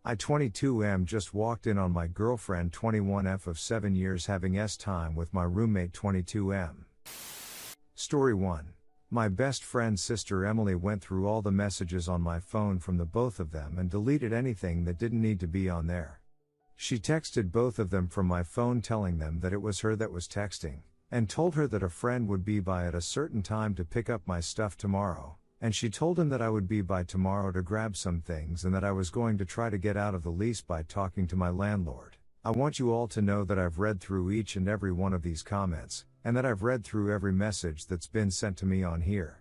I 22M just walked in on my girlfriend 21F of 7 years having time with my roommate 22M. Story 1. My best friend's sister Emily went through all the messages on my phone from the both of them and deleted anything that didn't need to be on there. She texted both of them from my phone telling them that it was her that was texting, and told her that a friend would be by at a certain time to pick up my stuff tomorrow. And she told him that I would be by tomorrow to grab some things and that I was going to try to get out of the lease by talking to my landlord. I want you all to know that I've read through each and every one of these comments, and that I've read through every message that's been sent to me on here.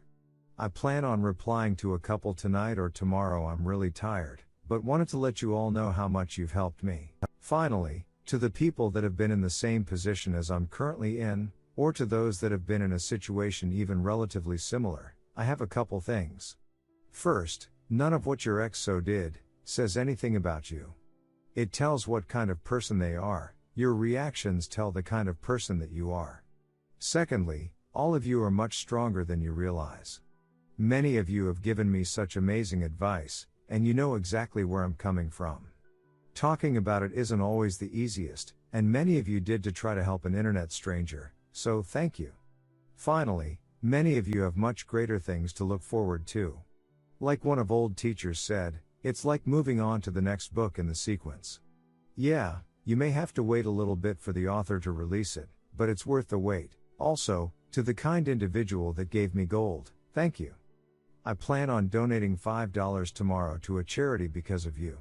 I plan on replying to a couple tonight or tomorrow. I'm really tired, but wanted to let you all know how much you've helped me. Finally, to the people that have been in the same position as I'm currently in, or to those that have been in a situation even relatively similar, I have a couple things. First, none of what your ex did says anything about you. It tells what kind of person they are. Your reactions tell the kind of person that you are. Secondly, all of you are much stronger than you realize. Many of you have given me such amazing advice, and you know exactly where I'm coming from. Talking about it isn't always the easiest, and many of you did to try to help an internet stranger, so thank you. Finally, many of you have much greater things to look forward to. Like one of old teachers said, it's like moving on to the next book in the sequence. Yeah, you may have to wait a little bit for the author to release it, but it's worth the wait. Also, to the kind individual that gave me gold, thank you. I plan on donating $5 tomorrow to a charity because of you.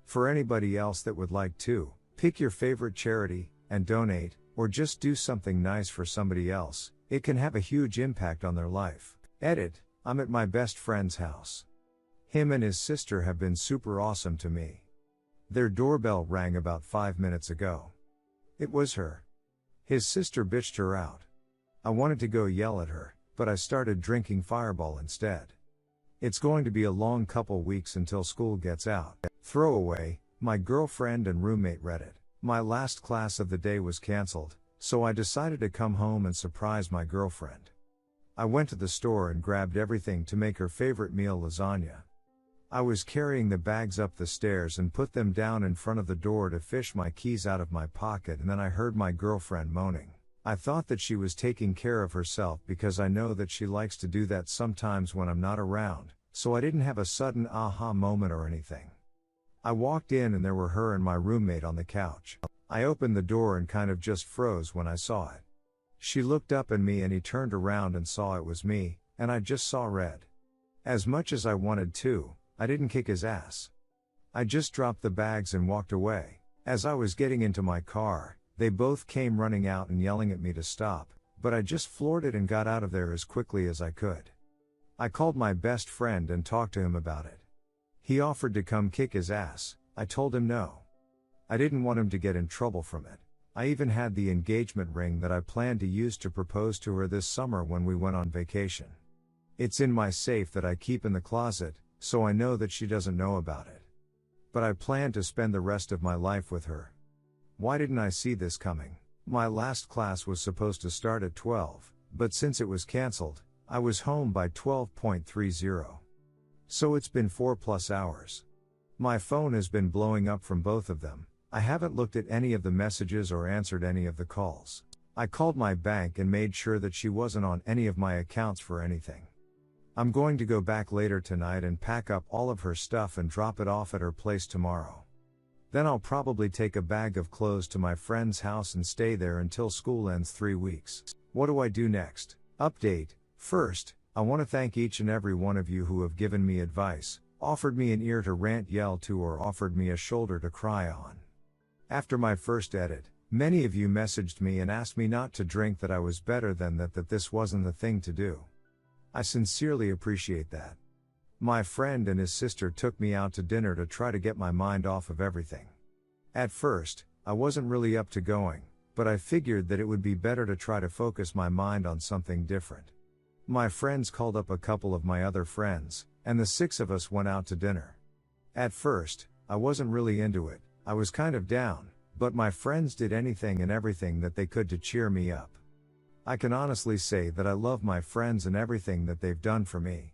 For anybody else that would like to, pick your favorite charity, and donate, or just do something nice for somebody else. It can have a huge impact on their life. Edit, I'm at my best friend's house. Him and his sister have been super awesome to me. Their doorbell rang about 5 minutes ago. It was her. His sister bitched her out. I wanted to go yell at her, but I started drinking Fireball instead. It's going to be a long couple weeks until school gets out. Throwaway, my girlfriend and roommate Reddit. My last class of the day was cancelled, so I decided to come home and surprise my girlfriend. I went to the store and grabbed everything to make her favorite meal, lasagna. I was carrying the bags up the stairs and put them down in front of the door to fish my keys out of my pocket, and then I heard my girlfriend moaning. I thought that she was taking care of herself because I know that she likes to do that sometimes when I'm not around, so I didn't have a sudden aha moment or anything. I walked in and there were her and my roommate on the couch. I opened the door and kind of just froze when I saw it. She looked up at me and he turned around and saw it was me, and I just saw red. As much as I wanted to, I didn't kick his ass. I just dropped the bags and walked away. As I was getting into my car, they both came running out and yelling at me to stop, but I just floored it and got out of there as quickly as I could. I called my best friend and talked to him about it. He offered to come kick his ass. I told him no. I didn't want him to get in trouble from it. I even had the engagement ring that I planned to use to propose to her this summer when we went on vacation. It's in my safe that I keep in the closet, so I know that she doesn't know about it. But I plan to spend the rest of my life with her. Why didn't I see this coming? My last class was supposed to start at 12, but since it was cancelled, I was home by 12:30. So it's been 4+ hours. My phone has been blowing up from both of them. I haven't looked at any of the messages or answered any of the calls. I called my bank and made sure that she wasn't on any of my accounts for anything. I'm going to go back later tonight and pack up all of her stuff and drop it off at her place tomorrow. Then I'll probably take a bag of clothes to my friend's house and stay there until school ends 3 weeks. What do I do next? Update. First, I want to thank each and every one of you who have given me advice, offered me an ear to rant yell to, or offered me a shoulder to cry on. After my first edit, many of you messaged me and asked me not to drink, that I was better than that this wasn't the thing to do. I sincerely appreciate that. My friend and his sister took me out to dinner to try to get my mind off of everything. At first, I wasn't really up to going, but I figured that it would be better to try to focus my mind on something different. My friends called up a couple of my other friends, and the 6 of us went out to dinner. At first, I wasn't really into it. I was kind of down, but my friends did anything and everything that they could to cheer me up. I can honestly say that I love my friends and everything that they've done for me.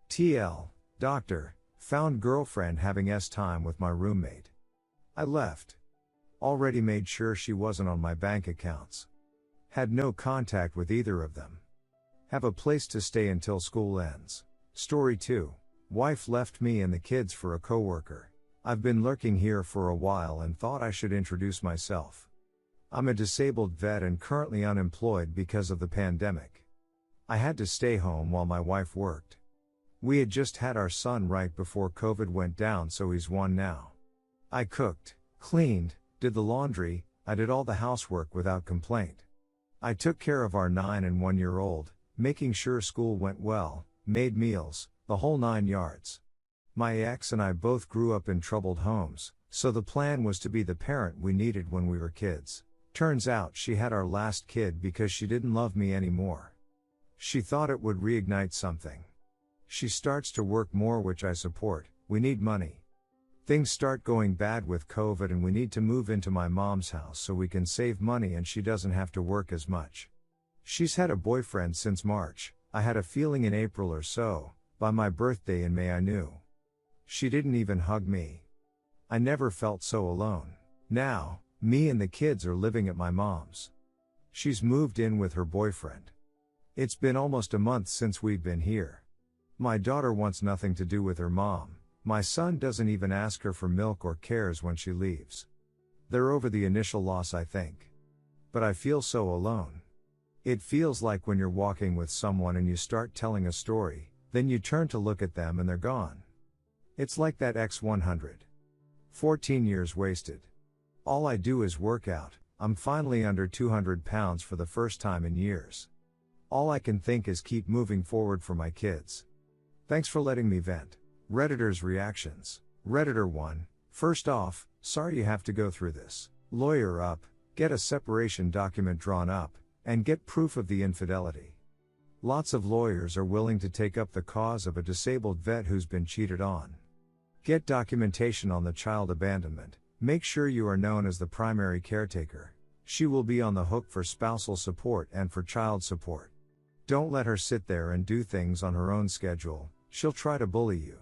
TL, Doctor, Found girlfriend having time with my roommate. I left. Already made sure she wasn't on my bank accounts. Had no contact with either of them. Have a place to stay until school ends. Story 2. Wife left me and the kids for a coworker. I've been lurking here for a while and thought I should introduce myself. I'm a disabled vet and currently unemployed because of the pandemic. I had to stay home while my wife worked. We had just had our son right before COVID went down, so he's 1 now. I cooked, cleaned, did the laundry, I did all the housework without complaint. I took care of our 9 and 1-year-old, making sure school went well, made meals, the whole 9 yards. My ex and I both grew up in troubled homes, so the plan was to be the parent we needed when we were kids. Turns out she had our last kid because she didn't love me anymore. She thought it would reignite something. She starts to work more, which I support. We need money. Things start going bad with COVID and we need to move into my mom's house so we can save money and she doesn't have to work as much. She's had a boyfriend since March. I had a feeling in April or so. By my birthday in May I knew. She didn't even hug me. I never felt so alone. Now, me and the kids are living at my mom's. She's moved in with her boyfriend. It's been almost a month since we've been here. My daughter wants nothing to do with her mom. My son doesn't even ask her for milk or cares when she leaves. They're over the initial loss, I think. But I feel so alone. It feels like when you're walking with someone and you start telling a story, then you turn to look at them and they're gone. It's like that X100. 14 years wasted. All I do is work out. I'm finally under 200 pounds for the first time in years. All I can think is keep moving forward for my kids. Thanks for letting me vent. Redditors' reactions. Redditor 1. First off, sorry you have to go through this. Lawyer up, get a separation document drawn up, and get proof of the infidelity. Lots of lawyers are willing to take up the cause of a disabled vet who's been cheated on. Get documentation on the child abandonment. Make sure you are known as the primary caretaker. She will be on the hook for spousal support and for child support. Don't let her sit there and do things on her own schedule. She'll try to bully you.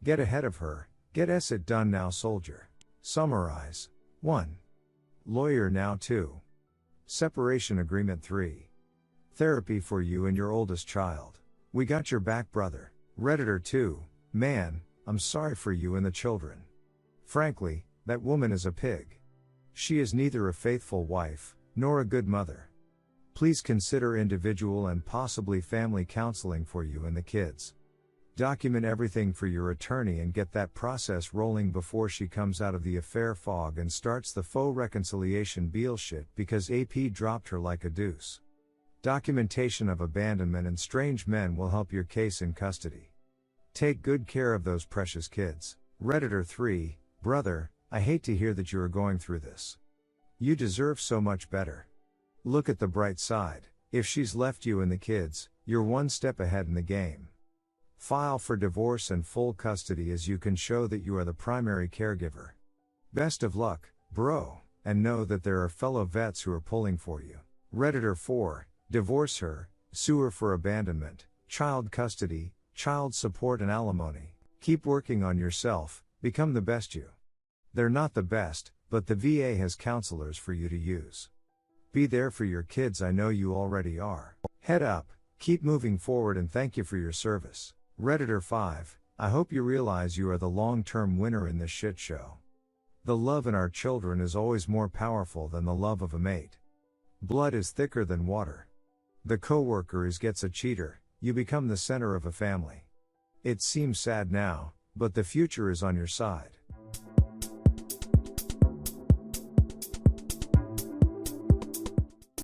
Get ahead of her. Get it done now, soldier. Summarize. 1. Lawyer now. 2. Separation agreement. 3. Therapy for you and your oldest child. We got your back, brother. Redditor 2. Man, I'm sorry for you and the children. Frankly, that woman is a pig. She is neither a faithful wife, nor a good mother. Please consider individual and possibly family counseling for you and the kids. Document everything for your attorney and get that process rolling before she comes out of the affair fog and starts the faux reconciliation bullshit because AP dropped her like a deuce. Documentation of abandonment and strange men will help your case in custody. Take good care of those precious kids. Redditor 3. Brother, I hate to hear that you are going through this. You deserve so much better. Look at the bright side. If she's left you and the kids, you're one step ahead in the game. File for divorce and full custody as you can show that you are the primary caregiver. Best of luck, bro, and know that there are fellow vets who are pulling for you. Redditor 4. Divorce her, sue her for abandonment, child custody, child support and alimony. Keep working on yourself, become the best you. They're not the best, but the VA has counselors for you to use. Be there for your kids, I know you already are. Head up, keep moving forward and thank you for your service. Redditor 5. I hope you realize you are the long-term winner in this shit show. The love in our children is always more powerful than the love of a mate. Blood is thicker than water. The coworker gets a cheater, you become the center of a family. It seems sad now, but the future is on your side.